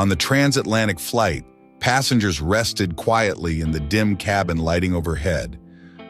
On the transatlantic flight, passengers rested quietly in the dim cabin lighting overhead.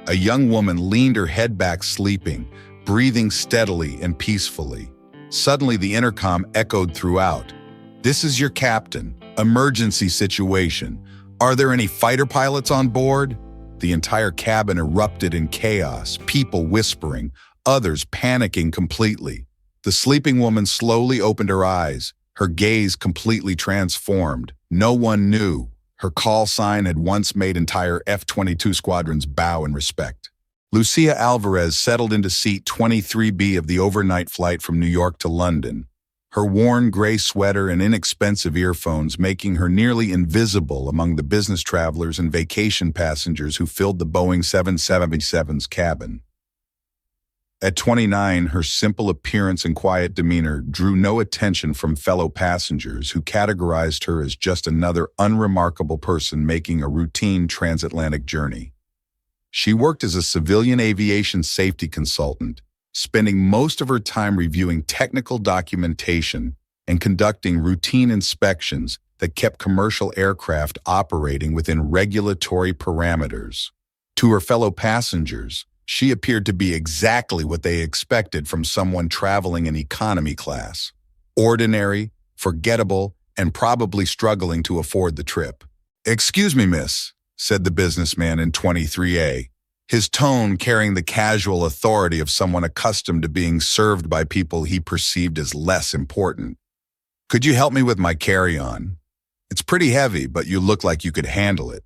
A young woman leaned her head back sleeping, breathing steadily and peacefully. Suddenly, the intercom echoed throughout. "This is your captain. Emergency situation. Are there any fighter pilots on board?" The entire cabin erupted in chaos, people whispering, others panicking completely. The sleeping woman slowly opened her eyes, her gaze completely transformed. No one knew. Her call sign had once made entire F-22 squadrons bow in respect. Lucia Alvarez settled into seat 23B of the overnight flight from New York to London, her worn gray sweater and inexpensive earphones making her nearly invisible among the business travelers and vacation passengers who filled the Boeing 777's cabin. At 29, her simple appearance and quiet demeanor drew no attention from fellow passengers who categorized her as just another unremarkable person making a routine transatlantic journey. She worked as a civilian aviation safety consultant, spending most of her time reviewing technical documentation and conducting routine inspections that kept commercial aircraft operating within regulatory parameters. To her fellow passengers, she appeared to be exactly what they expected from someone traveling in economy class. Ordinary, forgettable, and probably struggling to afford the trip. "Excuse me, miss," said the businessman in 23A, his tone carrying the casual authority of someone accustomed to being served by people he perceived as less important. "Could you help me with my carry-on? It's pretty heavy, but you look like you could handle it."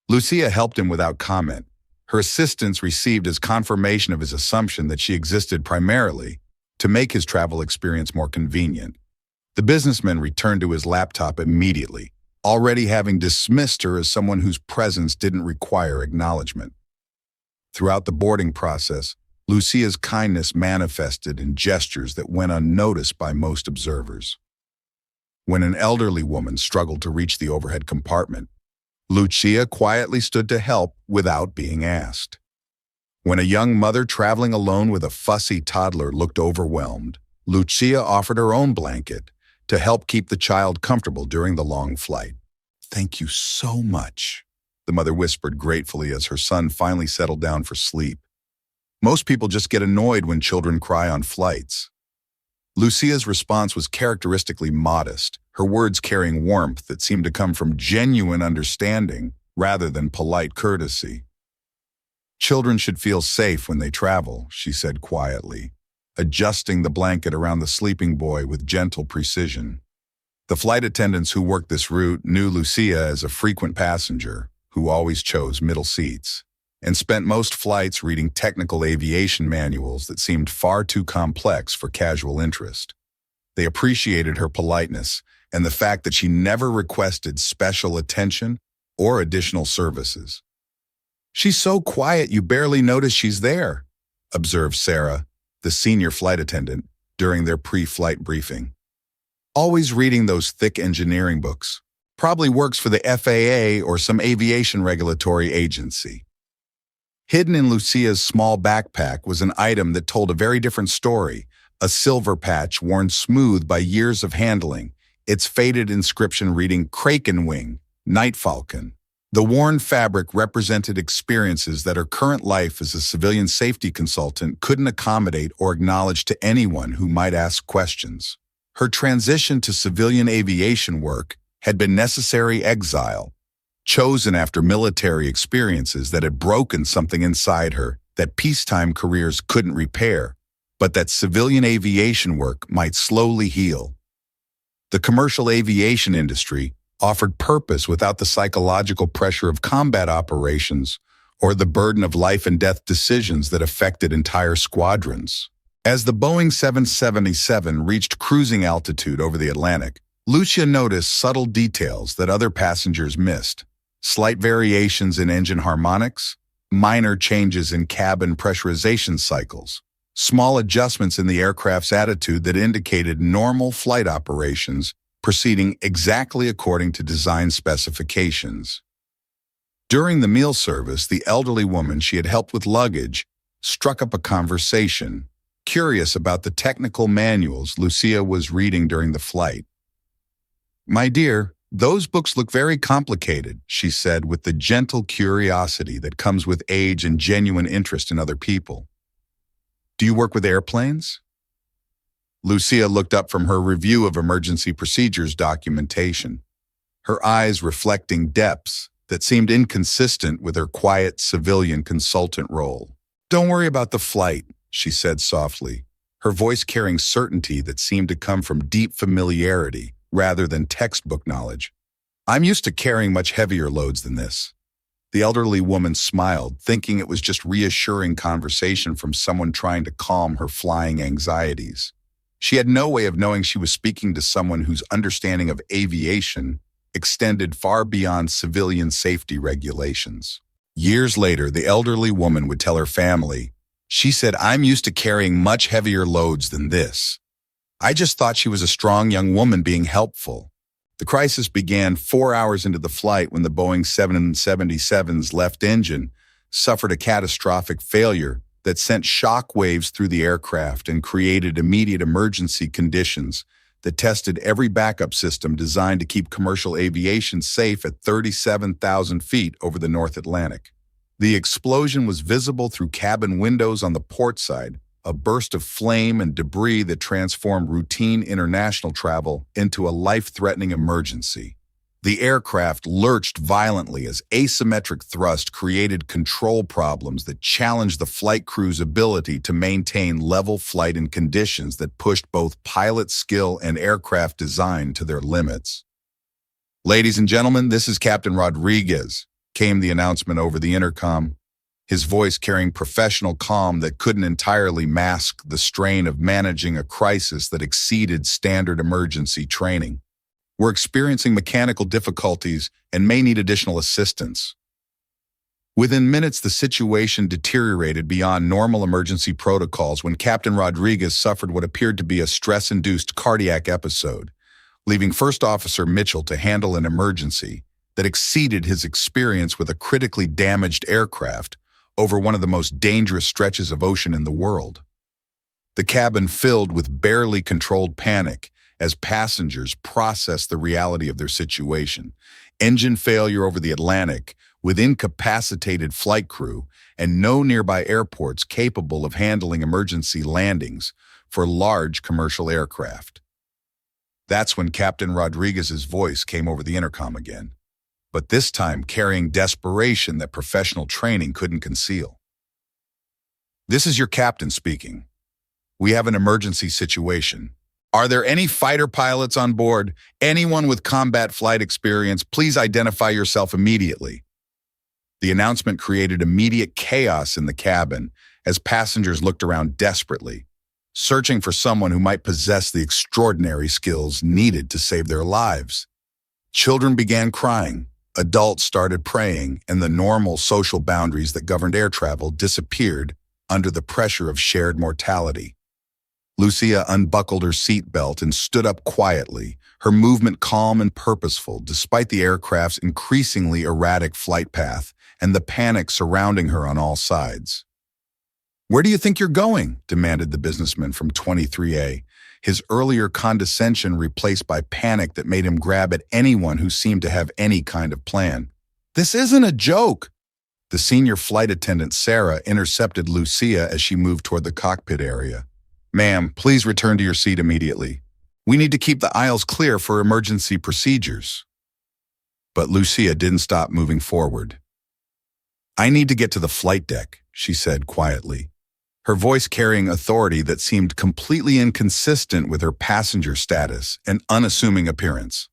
Lucia helped him without comment. Her assistance received as confirmation of his assumption that she existed primarily to make his travel experience more convenient. The businessman returned to his laptop immediately, already having dismissed her as someone whose presence didn't require acknowledgement. Throughout the boarding process, Lucia's kindness manifested in gestures that went unnoticed by most observers. When an elderly woman struggled to reach the overhead compartment, Lucia quietly stood to help without being asked. When a young mother traveling alone with a fussy toddler looked overwhelmed, Lucia offered her own blanket to help keep the child comfortable during the long flight. "Thank you so much," the mother whispered gratefully as her son finally settled down for sleep. Most people just get annoyed when children cry on flights. Lucia's response was characteristically modest, her words carrying warmth that seemed to come from genuine understanding rather than polite courtesy. "Children should feel safe when they travel," she said quietly, adjusting the blanket around the sleeping boy with gentle precision. The flight attendants who worked this route knew Lucia as a frequent passenger who always chose middle seats, and spent most flights reading technical aviation manuals that seemed far too complex for casual interest. They appreciated her politeness and the fact that she never requested special attention or additional services. "She's so quiet you barely notice she's there," observed Sarah, the senior flight attendant, during their pre-flight briefing. "Always reading those thick engineering books. Probably works for the FAA or some aviation regulatory agency." Hidden in Lucia's small backpack was an item that told a very different story, a silver patch worn smooth by years of handling, its faded inscription reading "Kraken Wing, Night Falcon." The worn fabric represented experiences that her current life as a civilian safety consultant couldn't accommodate or acknowledge to anyone who might ask questions. Her transition to civilian aviation work had been necessary exile, chosen after military experiences that had broken something inside her that peacetime careers couldn't repair, but that civilian aviation work might slowly heal. The commercial aviation industry offered purpose without the psychological pressure of combat operations or the burden of life and death decisions that affected entire squadrons. As the Boeing 777 reached cruising altitude over the Atlantic, Lucia noticed subtle details that other passengers missed. Slight variations in engine harmonics, minor changes in cabin pressurization cycles, small adjustments in the aircraft's attitude that indicated normal flight operations proceeding exactly according to design specifications. During the meal service, the elderly woman she had helped with luggage struck up a conversation, curious about the technical manuals Lucia was reading during the flight. My dear, those books look very complicated, she said with the gentle curiosity that comes with age and genuine interest in other people. Do you work with airplanes? Lucia looked up from her review of emergency procedures documentation, her eyes reflecting depths that seemed inconsistent with her quiet civilian consultant role. Don't worry about the flight, she said softly, her voice carrying certainty that seemed to come from deep familiarity rather than textbook knowledge. I'm used to carrying much heavier loads than this. The elderly woman smiled, thinking it was just reassuring conversation from someone trying to calm her flying anxieties. She had no way of knowing she was speaking to someone whose understanding of aviation extended far beyond civilian safety regulations. Years later, the elderly woman would tell her family, she said, I'm used to carrying much heavier loads than this. I just thought she was a strong young woman being helpful. The crisis began 4 hours into the flight when the Boeing 777's left engine suffered a catastrophic failure that sent shock waves through the aircraft and created immediate emergency conditions that tested every backup system designed to keep commercial aviation safe at 37,000 feet over the North Atlantic. The explosion was visible through cabin windows on the port side, a burst of flame and debris that transformed routine international travel into a life-threatening emergency. The aircraft lurched violently as asymmetric thrust created control problems that challenged the flight crew's ability to maintain level flight in conditions that pushed both pilot skill and aircraft design to their limits. Ladies and gentlemen, this is Captain Rodriguez, came the announcement over the intercom, his voice carrying professional calm that couldn't entirely mask the strain of managing a crisis that exceeded standard emergency training. We're experiencing mechanical difficulties and may need additional assistance. Within minutes, the situation deteriorated beyond normal emergency protocols when Captain Rodriguez suffered what appeared to be a stress-induced cardiac episode, leaving First Officer Mitchell to handle an emergency that exceeded his experience with a critically damaged aircraft over one of the most dangerous stretches of ocean in the world. The cabin filled with barely controlled panic as passengers processed the reality of their situation. Engine failure over the Atlantic, with incapacitated flight crew and no nearby airports capable of handling emergency landings for large commercial aircraft. That's when Captain Rodriguez's voice came over the intercom again, but this time carrying desperation that professional training couldn't conceal. This is your captain speaking. We have an emergency situation. Are there any fighter pilots on board? Anyone with combat flight experience, please identify yourself immediately. The announcement created immediate chaos in the cabin as passengers looked around desperately, searching for someone who might possess the extraordinary skills needed to save their lives. Children began crying, adults started praying, and the normal social boundaries that governed air travel disappeared under the pressure of shared mortality. Lucia unbuckled her seatbelt and stood up quietly, her movement calm and purposeful despite the aircraft's increasingly erratic flight path and the panic surrounding her on all sides. "Where do you think you're going?" demanded the businessman from 23A, his earlier condescension replaced by panic that made him grab at anyone who seemed to have any kind of plan. "This isn't a joke!" The senior flight attendant, Sarah, intercepted Lucia as she moved toward the cockpit area. "Ma'am, please return to your seat immediately. We need to keep the aisles clear for emergency procedures." But Lucia didn't stop moving forward. "I need to get to the flight deck," she said quietly, her voice carrying authority that seemed completely inconsistent with her passenger status and unassuming appearance.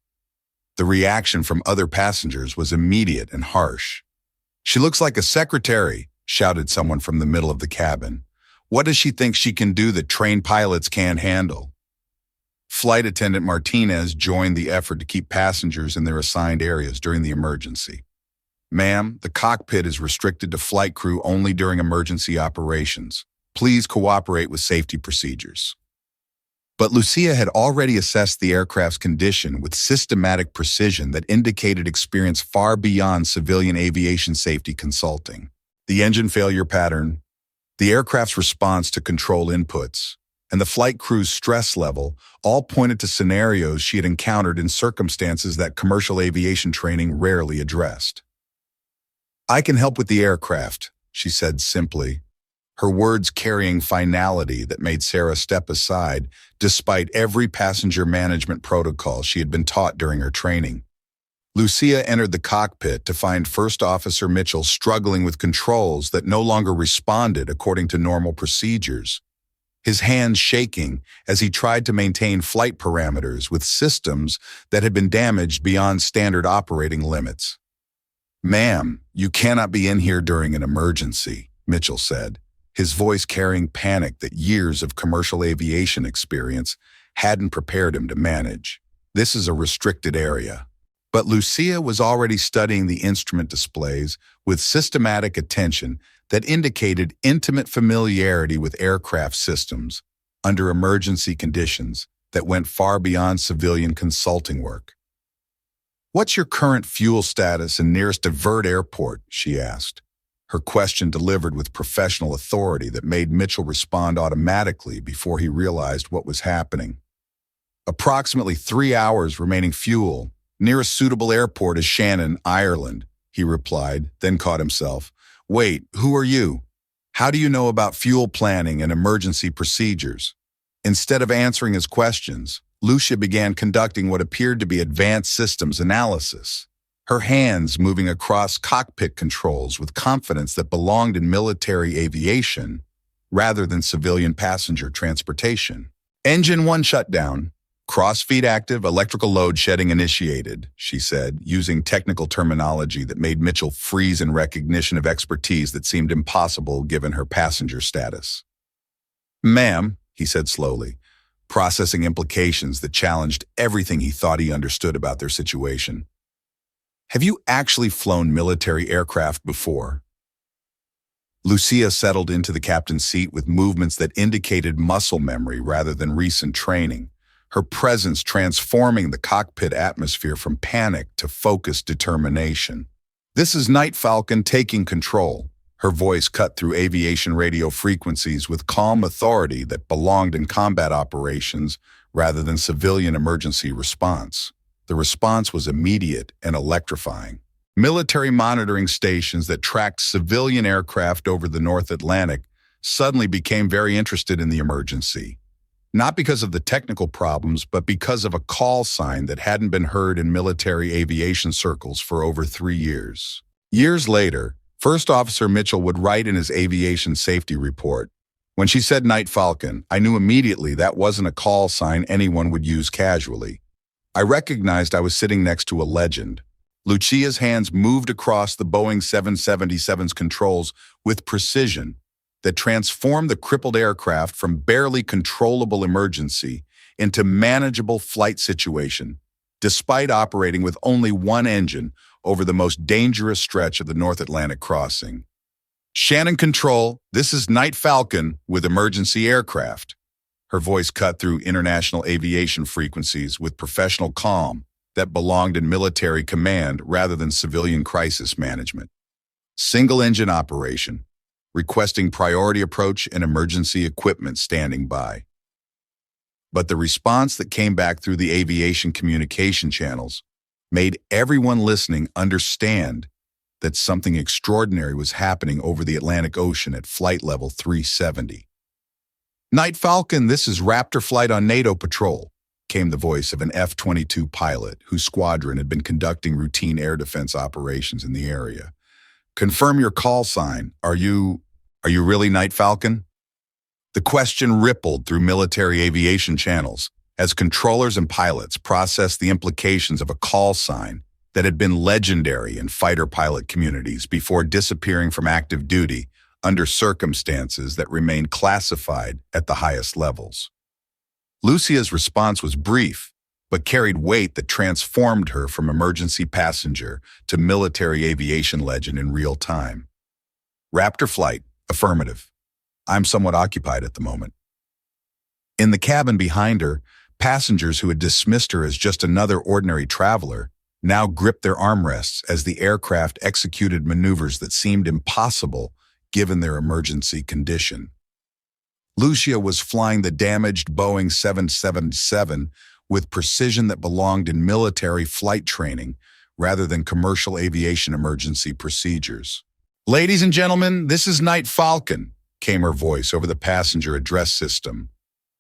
The reaction from other passengers was immediate and harsh. "She looks like a secretary," shouted someone from the middle of the cabin. "What does she think she can do that trained pilots can't handle?" Flight attendant Martinez joined the effort to keep passengers in their assigned areas during the emergency. "Ma'am, the cockpit is restricted to flight crew only during emergency operations. Please cooperate with safety procedures." But Lucia had already assessed the aircraft's condition with systematic precision that indicated experience far beyond civilian aviation safety consulting. The engine failure pattern, the aircraft's response to control inputs, and the flight crew's stress level all pointed to scenarios she had encountered in circumstances that commercial aviation training rarely addressed. "I can help with the aircraft," she said simply, her words carrying finality that made Sarah step aside despite every passenger management protocol she had been taught during her training. Lucia entered the cockpit to find First Officer Mitchell struggling with controls that no longer responded according to normal procedures, his hands shaking as he tried to maintain flight parameters with systems that had been damaged beyond standard operating limits. "Ma'am, you cannot be in here during an emergency," Mitchell said, his voice carrying panic that years of commercial aviation experience hadn't prepared him to manage. "This is a restricted area." But Lucia was already studying the instrument displays with systematic attention that indicated intimate familiarity with aircraft systems under emergency conditions that went far beyond civilian consulting work. "What's your current fuel status and nearest divert airport?" she asked, her question delivered with professional authority that made Mitchell respond automatically before he realized what was happening. "Approximately 3 hours remaining fuel. Nearest suitable airport is Shannon, Ireland," he replied, then caught himself. "Wait, who are you? How do you know about fuel planning and emergency procedures?" Instead of answering his questions, Lucia began conducting what appeared to be advanced systems analysis, her hands moving across cockpit controls with confidence that belonged in military aviation rather than civilian passenger transportation. "Engine 1 shutdown. Crossfeed active, electrical load shedding initiated," she said, using technical terminology that made Mitchell freeze in recognition of expertise that seemed impossible given her passenger status. "Ma'am," he said slowly, processing implications that challenged everything he thought he understood about their situation. "Have you actually flown military aircraft before?" Lucia settled into the captain's seat with movements that indicated muscle memory rather than recent training, her presence transforming the cockpit atmosphere from panic to focused determination. "This is Night Falcon taking control," her voice cut through aviation radio frequencies with calm authority that belonged in combat operations rather than civilian emergency response. The response was immediate and electrifying. Military monitoring stations that tracked civilian aircraft over the North Atlantic suddenly became very interested in the emergency. Not because of the technical problems, but because of a call sign that hadn't been heard in military aviation circles for over 3 years. Years later, First Officer Mitchell would write in his aviation safety report, "When she said Night Falcon, I knew immediately that wasn't a call sign anyone would use casually. I recognized I was sitting next to a legend." Lucia's hands moved across the Boeing 777's controls with precision that transformed the crippled aircraft from barely controllable emergency into manageable flight situation, despite operating with only one engine over the most dangerous stretch of the North Atlantic crossing. "Shannon Control, this is Night Falcon with emergency aircraft." Her voice cut through international aviation frequencies with professional calm that belonged in military command rather than civilian crisis management. "Single engine operation. Requesting priority approach and emergency equipment standing by." But the response that came back through the aviation communication channels made everyone listening understand that something extraordinary was happening over the Atlantic Ocean at flight level 370. "Night Falcon, this is Raptor flight on NATO patrol," came the voice of an F-22 pilot whose squadron had been conducting routine air defense operations in the area. "Confirm your call sign. Are you really Night Falcon?" The question rippled through military aviation channels as controllers and pilots processed the implications of a call sign that had been legendary in fighter pilot communities before disappearing from active duty under circumstances that remained classified at the highest levels. Lucia's response was brief, but carried weight that transformed her from emergency passenger to military aviation legend in real time. "Raptor flight, affirmative. I'm somewhat occupied at the moment." In the cabin behind her, passengers who had dismissed her as just another ordinary traveler now gripped their armrests as the aircraft executed maneuvers that seemed impossible given their emergency condition. Lucia was flying the damaged Boeing 777 with precision that belonged in military flight training rather than commercial aviation emergency procedures. "Ladies and gentlemen, this is Night Falcon," came her voice over the passenger address system,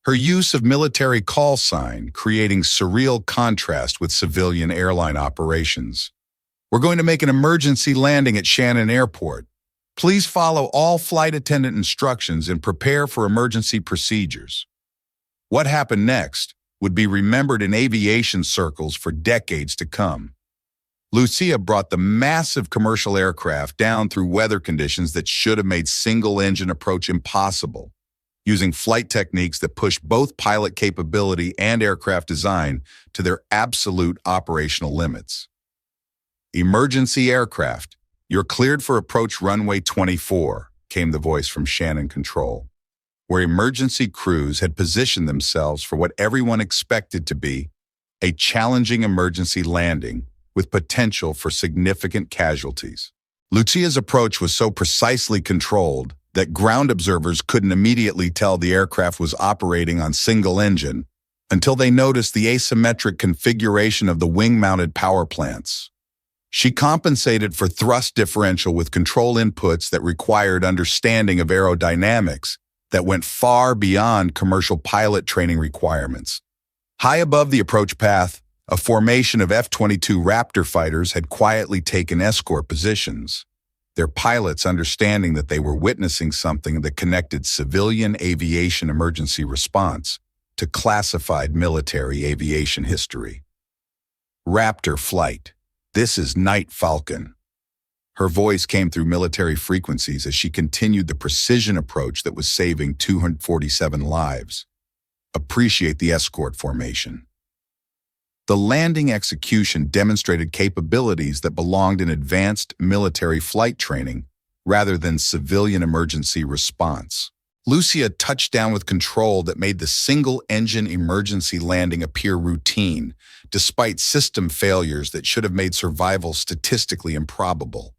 her use of military call sign creating surreal contrast with civilian airline operations. "We're going to make an emergency landing at Shannon Airport. Please follow all flight attendant instructions and prepare for emergency procedures." What happened next would be remembered in aviation circles for decades to come. Lucia brought the massive commercial aircraft down through weather conditions that should have made single-engine approach impossible, using flight techniques that pushed both pilot capability and aircraft design to their absolute operational limits. "Emergency aircraft, you're cleared for approach runway 24, came the voice from Shannon Control, where emergency crews had positioned themselves for what everyone expected to be a challenging emergency landing with potential for significant casualties. Lucia's approach was so precisely controlled that ground observers couldn't immediately tell the aircraft was operating on single engine until they noticed the asymmetric configuration of the wing-mounted power plants. She compensated for thrust differential with control inputs that required understanding of aerodynamics that went far beyond commercial pilot training requirements. High above the approach path, a formation of F-22 Raptor fighters had quietly taken escort positions, their pilots understanding that they were witnessing something that connected civilian aviation emergency response to classified military aviation history. "Raptor flight. This is Night Falcon." Her voice came through military frequencies as she continued the precision approach that was saving 247 lives. "Appreciate the escort formation." The landing execution demonstrated capabilities that belonged in advanced military flight training rather than civilian emergency response. Lucia touched down with control that made the single-engine emergency landing appear routine, despite system failures that should have made survival statistically improbable.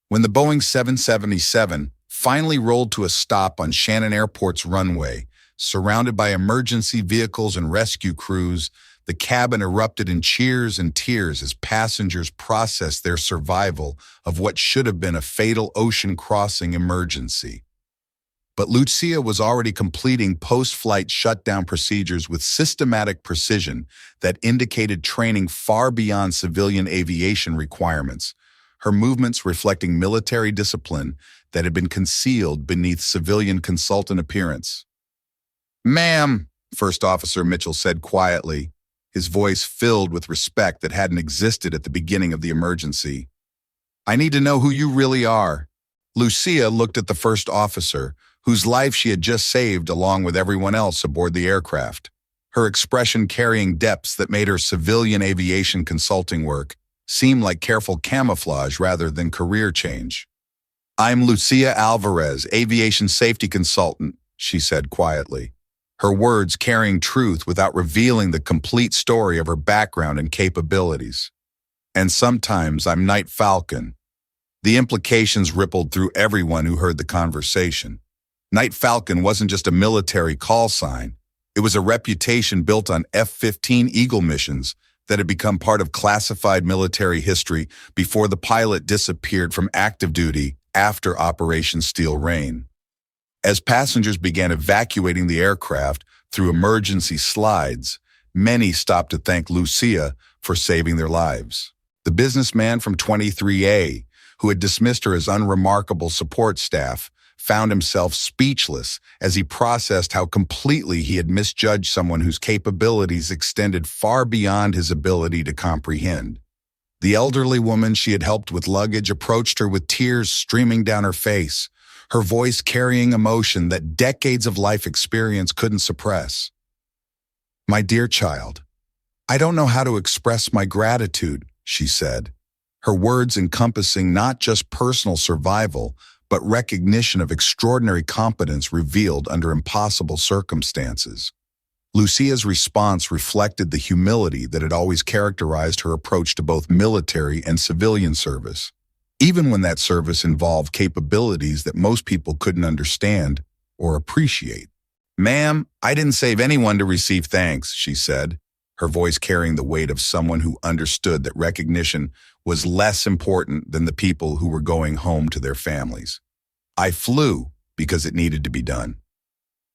When the Boeing 777 finally rolled to a stop on Shannon Airport's runway, surrounded by emergency vehicles and rescue crews, the cabin erupted in cheers and tears as passengers processed their survival of what should have been a fatal ocean crossing emergency. But Lucia was already completing post-flight shutdown procedures with systematic precision that indicated training far beyond civilian aviation requirements, her movements reflecting military discipline that had been concealed beneath civilian consultant appearance. "Ma'am," First Officer Mitchell said quietly, his voice filled with respect that hadn't existed at the beginning of the emergency. "I need to know who you really are." Lucia looked at the first officer, whose life she had just saved along with everyone else aboard the aircraft, her expression carrying depths that made her civilian aviation consulting work seem like careful camouflage rather than career change. "I'm Lucia Alvarez, aviation safety consultant," she said quietly, her words carrying truth without revealing the complete story of her background and capabilities. "And sometimes I'm Night Falcon." The implications rippled through everyone who heard the conversation. Night Falcon wasn't just a military call sign. It was a reputation built on F-15 Eagle missions that had become part of classified military history before the pilot disappeared from active duty after Operation Steel Rain. As passengers began evacuating the aircraft through emergency slides, many stopped to thank Lucia for saving their lives. The businessman from 23A, who had dismissed her as unremarkable support staff, found himself speechless as he processed how completely he had misjudged someone whose capabilities extended far beyond his ability to comprehend. The elderly woman she had helped with luggage approached her with tears streaming down her face, her voice carrying emotion that decades of life experience couldn't suppress. "My dear child, I don't know how to express my gratitude," she said, her words encompassing not just personal survival, but recognition of extraordinary competence revealed under impossible circumstances. Lucia's response reflected the humility that had always characterized her approach to both military and civilian service, even when that service involved capabilities that most people couldn't understand or appreciate. "Ma'am, I didn't save anyone to receive thanks," she said, her voice carrying the weight of someone who understood that recognition was less important than the people who were going home to their families. "I flew because it needed to be done."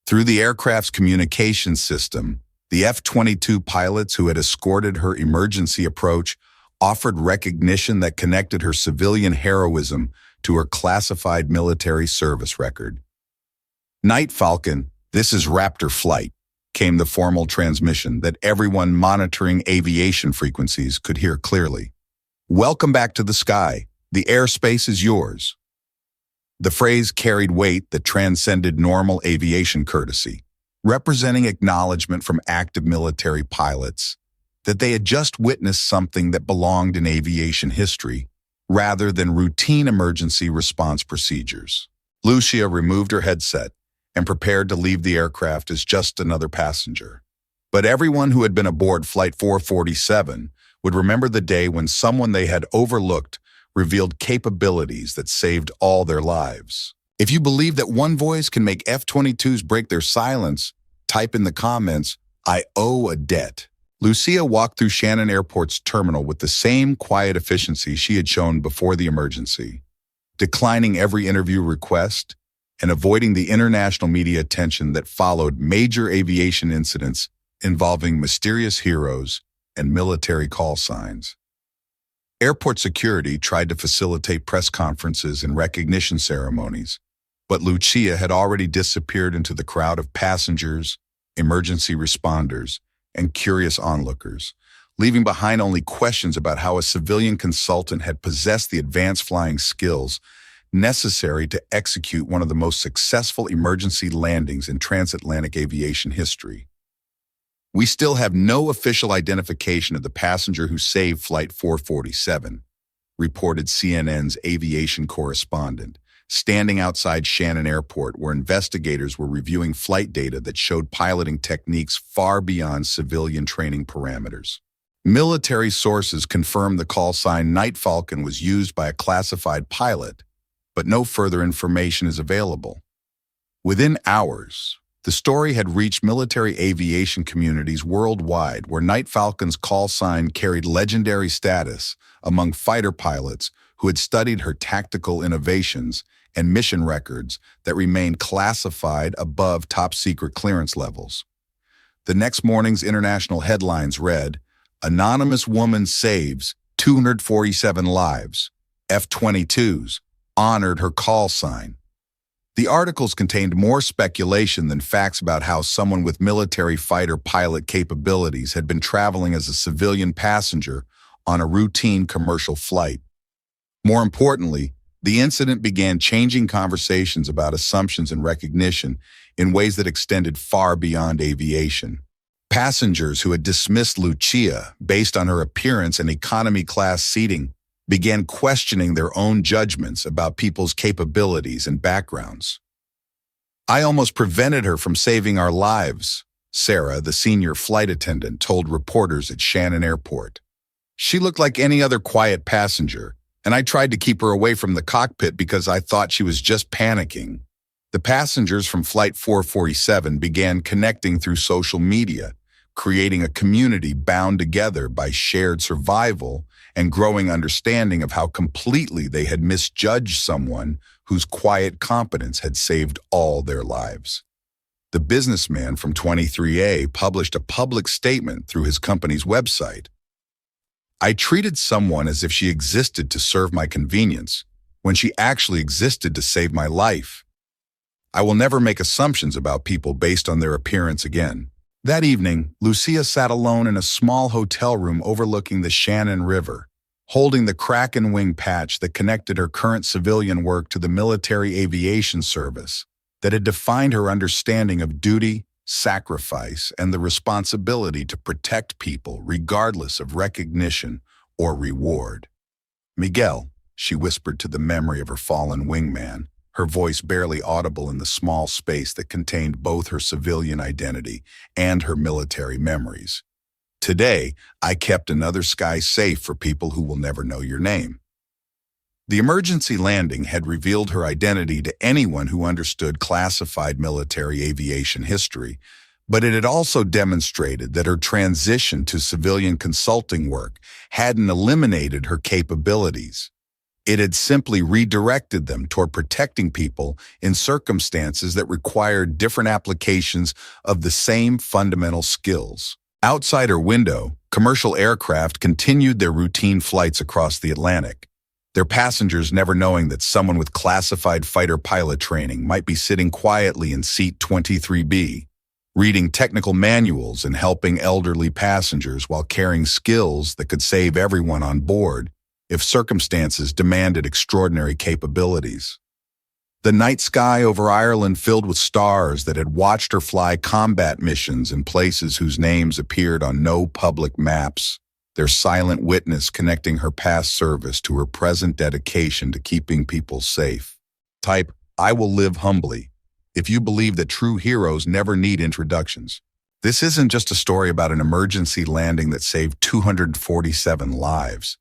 Through the aircraft's communication system, the F-22 pilots who had escorted her emergency approach offered recognition that connected her civilian heroism to her classified military service record. "Night Falcon, this is Raptor Flight," came the formal transmission that everyone monitoring aviation frequencies could hear clearly. "Welcome back to the sky. The airspace is yours." The phrase carried weight that transcended normal aviation courtesy, representing acknowledgement from active military pilots that they had just witnessed something that belonged in aviation history, rather than routine emergency response procedures. Lucia removed her headset and prepared to leave the aircraft as just another passenger. But everyone who had been aboard Flight 447 would remember the day when someone they had overlooked revealed capabilities that saved all their lives. If you believe that one voice can make F-22s break their silence, type in the comments, "I owe a debt." Lucia walked through Shannon Airport's terminal with the same quiet efficiency she had shown before the emergency, declining every interview request and avoiding the international media attention that followed major aviation incidents involving mysterious heroes and military call signs. Airport security tried to facilitate press conferences and recognition ceremonies, but Lucia had already disappeared into the crowd of passengers, emergency responders, and curious onlookers, leaving behind only questions about how a civilian consultant had possessed the advanced flying skills necessary to execute one of the most successful emergency landings in transatlantic aviation history. "We still have no official identification of the passenger who saved Flight 447, reported CNN's aviation correspondent, standing outside Shannon Airport where investigators were reviewing flight data that showed piloting techniques far beyond civilian training parameters. Military sources confirmed the call sign Night Falcon was used by a classified pilot, but no further information is available. Within hours, the story had reached military aviation communities worldwide where Night Falcon's call sign carried legendary status among fighter pilots who had studied her tactical innovations and mission records that remained classified above top-secret clearance levels. The next morning's international headlines read, "Anonymous woman saves 247 lives. F-22s honored her call sign." The articles contained more speculation than facts about how someone with military fighter pilot capabilities had been traveling as a civilian passenger on a routine commercial flight. More importantly, the incident began changing conversations about assumptions and recognition in ways that extended far beyond aviation. Passengers who had dismissed Lucia based on her appearance and economy-class seating began questioning their own judgments about people's capabilities and backgrounds. "I almost prevented her from saving our lives," Sarah, the senior flight attendant, told reporters at Shannon Airport. "She looked like any other quiet passenger, and I tried to keep her away from the cockpit because I thought she was just panicking." The passengers from Flight 447 began connecting through social media, creating a community bound together by shared survival and growing understanding of how completely they had misjudged someone whose quiet competence had saved all their lives. The businessman from 23A published a public statement through his company's website. "I treated someone as if she existed to serve my convenience, when she actually existed to save my life. I will never make assumptions about people based on their appearance again." That evening, Lucia sat alone in a small hotel room overlooking the Shannon River, holding the Kraken wing patch that connected her current civilian work to the military aviation service that had defined her understanding of duty, sacrifice, and the responsibility to protect people regardless of recognition or reward. "Miguel," she whispered to the memory of her fallen wingman, her voice barely audible in the small space that contained both her civilian identity and her military memories. "Today, I kept another sky safe for people who will never know your name." The emergency landing had revealed her identity to anyone who understood classified military aviation history, but it had also demonstrated that her transition to civilian consulting work hadn't eliminated her capabilities. It had simply redirected them toward protecting people in circumstances that required different applications of the same fundamental skills. Outside her window, commercial aircraft continued their routine flights across the Atlantic, their passengers never knowing that someone with classified fighter pilot training might be sitting quietly in seat 23B, reading technical manuals and helping elderly passengers while carrying skills that could save everyone on board if circumstances demanded extraordinary capabilities. The night sky over Ireland filled with stars that had watched her fly combat missions in places whose names appeared on no public maps, their silent witness connecting her past service to her present dedication to keeping people safe. Type, "I will live humbly," if you believe that true heroes never need introductions. This isn't just a story about an emergency landing that saved 247 lives.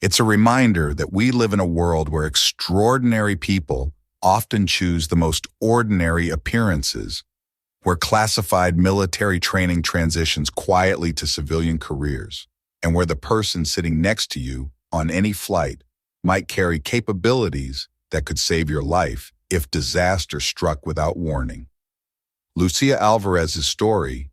It's a reminder that we live in a world where extraordinary people often choose the most ordinary appearances, where classified military training transitions quietly to civilian careers, and where the person sitting next to you on any flight might carry capabilities that could save your life if disaster struck without warning. Lucia Alvarez's story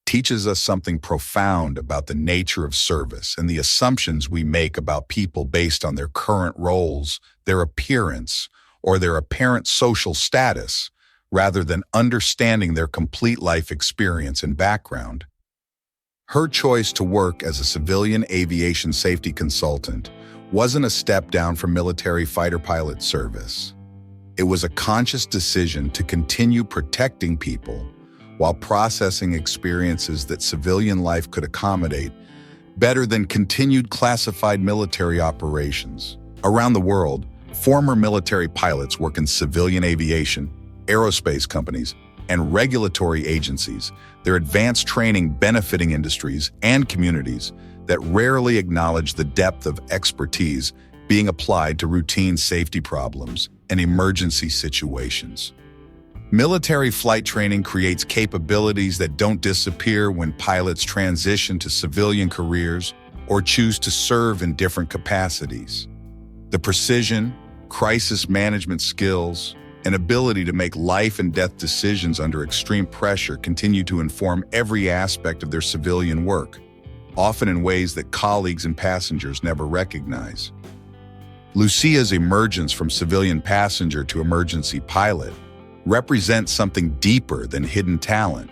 teaches us something profound about the nature of service and the assumptions we make about people based on their current roles, their appearance, or their apparent social status, rather than understanding their complete life experience and background. Her choice to work as a civilian aviation safety consultant wasn't a step down from military fighter pilot service. It was a conscious decision to continue protecting people while processing experiences that civilian life could accommodate better than continued classified military operations. Around the world, former military pilots work in civilian aviation, aerospace companies, and regulatory agencies, their advanced training benefiting industries and communities that rarely acknowledge the depth of expertise being applied to routine safety problems and emergency situations. Military flight training creates capabilities that don't disappear when pilots transition to civilian careers or choose to serve in different capacities. The precision, crisis management skills, and ability to make life and death decisions under extreme pressure continue to inform every aspect of their civilian work, often in ways that colleagues and passengers never recognize. Lucia's emergence from civilian passenger to emergency pilot represents something deeper than hidden talent.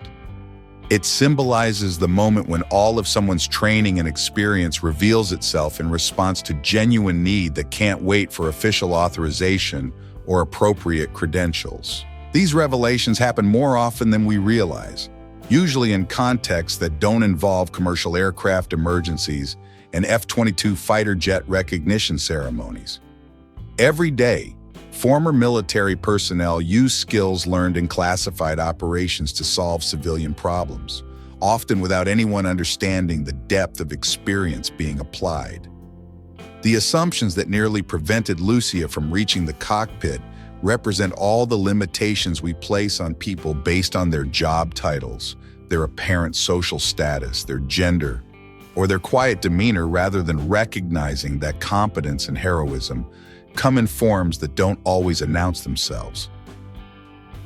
It symbolizes the moment when all of someone's training and experience reveals itself in response to genuine need that can't wait for official authorization or appropriate credentials. These revelations happen more often than we realize, usually in contexts that don't involve commercial aircraft emergencies and F-22 fighter jet recognition ceremonies. Every day, former military personnel use skills learned in classified operations to solve civilian problems, often without anyone understanding the depth of experience being applied. The assumptions that nearly prevented Lucia from reaching the cockpit represent all the limitations we place on people based on their job titles, their apparent social status, their gender, or their quiet demeanor, rather than recognizing that competence and heroism come in forms that don't always announce themselves.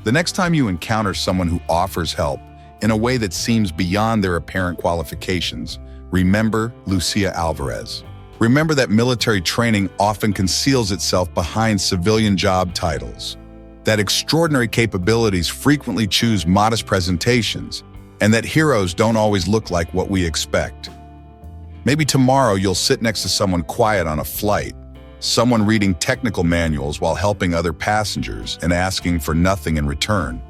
The next time you encounter someone who offers help in a way that seems beyond their apparent qualifications, remember Lucia Alvarez. Remember that military training often conceals itself behind civilian job titles, that extraordinary capabilities frequently choose modest presentations, and that heroes don't always look like what we expect. Maybe tomorrow you'll sit next to someone quiet on a flight, someone reading technical manuals while helping other passengers and asking for nothing in return.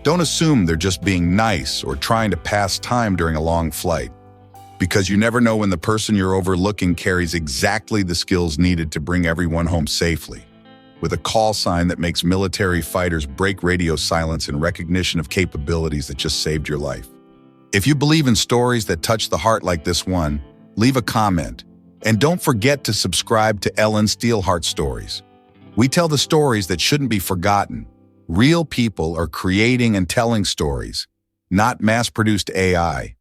Don't assume they're just being nice or trying to pass time during a long flight, because you never know when the person you're overlooking carries exactly the skills needed to bring everyone home safely, with a call sign that makes military fighters break radio silence in recognition of capabilities that just saved your life. If you believe in stories that touch the heart like this one, leave a comment. And don't forget to subscribe to Ellen Steelheart Stories. We tell the stories that shouldn't be forgotten. Real people are creating and telling stories, not mass-produced AI.